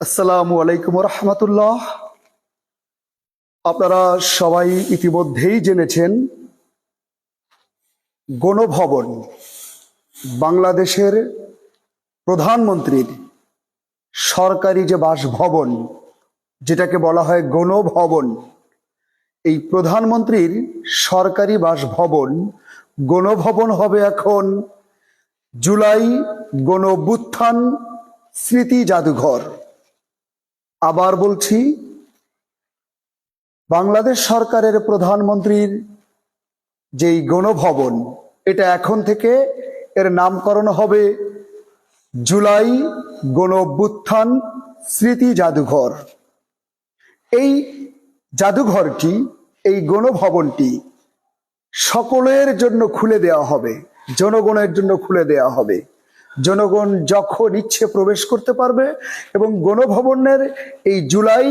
আসসালামু আলাইকুম রহমতুল্লাহ। আপনারা সবাই ইতিমধ্যেই জেনেছেন, গণভবন বাংলাদেশের প্রধানমন্ত্রীর সরকারি যে বাসভবন, যেটাকে বলা হয় গণভবন, এই প্রধানমন্ত্রীর সরকারি বাসভবন গণভবন হবে এখন জুলাই গণঅভ্যুত্থান স্মৃতি জাদুঘর। আবার বলছি, বাংলাদেশ সরকারের প্রধানমন্ত্রীর যেই গণভবন, এটা এখন থেকে এর নামকরণ হবে জুলাই গণঅভ্যুত্থান স্মৃতি জাদুঘর। এই জাদুঘরটি, এই গণভবনটি সকলের জন্য খুলে দেওয়া হবে, জনগণের জন্য খুলে দেওয়া হবে। জনগণ যখন ইচ্ছে প্রবেশ করতে পারবে এবং গণভবনের এই জুলাই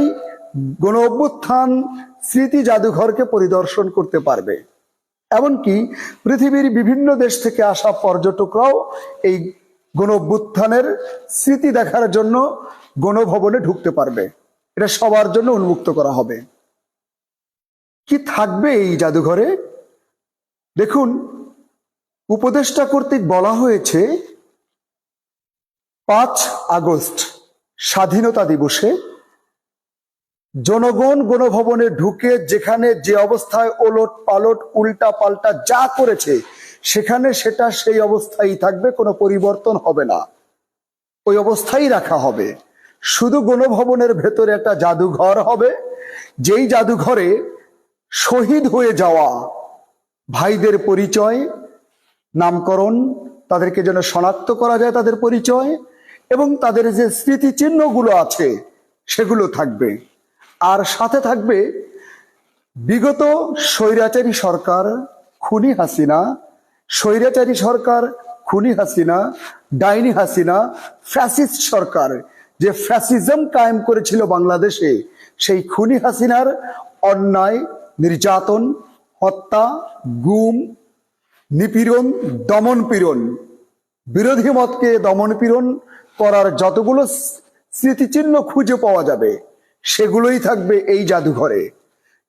গণ অভ্যুত্থান স্মৃতি জাদুঘরকে পরিদর্শন করতে পারবে। এমনকি পৃথিবীর বিভিন্ন দেশ থেকে আসা পর্যটকরাও এই গণ অভ্যুত্থানের স্মৃতি দেখার জন্য গণভবনে ঢুকতে পারবে। এটা সবার জন্য উন্মুক্ত করা হবে। কি থাকবে এই জাদুঘরে? দেখুন, উপদেষ্টা কর্তৃক বলা হয়েছে 5 আগস্ট স্বাধীনতা দিবসে জনগণ গণভবনে ঢুকে যেখানে যে অবস্থায় ওলট পালট উল্টা পাল্টা যা করেছে, সেখানে সেটা সেই অবস্থায় থাকবে, কোনো পরিবর্তন হবে না, ওই অবস্থায় রাখা হবে। শুধু গণভবনের ভেতরে একটা জাদুঘর হবে, যেই জাদুঘরে শহীদ হয়ে যাওয়া ভাইদের পরিচয়, নামকরণ, তাদেরকে যেন শনাক্ত করা যায় তাদের পরিচয়, এবং তাদের যে স্মৃতিচিহ্নগুলো আছে সেগুলো থাকবে। আর সাথে থাকবে বিগত স্বৈরাচারী সরকার খুনি হাসিনা, স্বৈরাচারী সরকার খুনি হাসিনা, ডাইনি হাসিনা, ফ্যাসিস্ট সরকার যে ফ্যাসিজম কায়েম করেছিল বাংলাদেশে, সেই খুনি হাসিনার অন্যায়, নির্যাতন, হত্যা, গুম, নিপীড়ন, দমন পীড়ন, বিরোধী মতকে দমন পীড়ন করার যতগুলো স্মৃতিচিহ্ন খুঁজে পাওয়া যাবে, সেগুলোই থাকবে এই জাদুঘরে,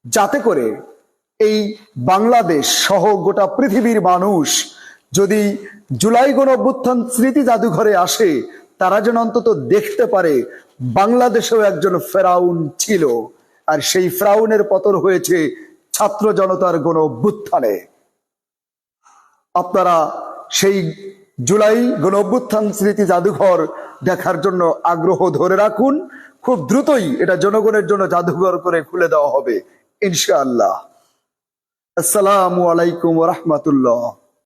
যাতে করে এই বাংলাদেশ সহ গোটা পৃথিবীর মানুষ যদি জুলাই গণ অভ্যুত্থান স্মৃতি জাদুঘরে আসে, তারা যেন অন্তত দেখতে পারে বাংলাদেশেও একজন ফেরাউন ছিল, আর সেই ফেরাউনের পতন হয়েছে ছাত্র জনতার গণ অভ্যুত্থানে। আপনারা সেই জুলাই গণ অভ্যুত্থান স্মৃতি জাদুঘর দেখার জন্য আগ্রহ ধরে রাখুন। খুব দ্রুতই এটা জনগণের জন্য জাদুঘর করে খুলে দেওয়া হবে ইনশাআল্লাহ। আসসালামু আলাইকুম ওয়া রাহমাতুল্লাহ।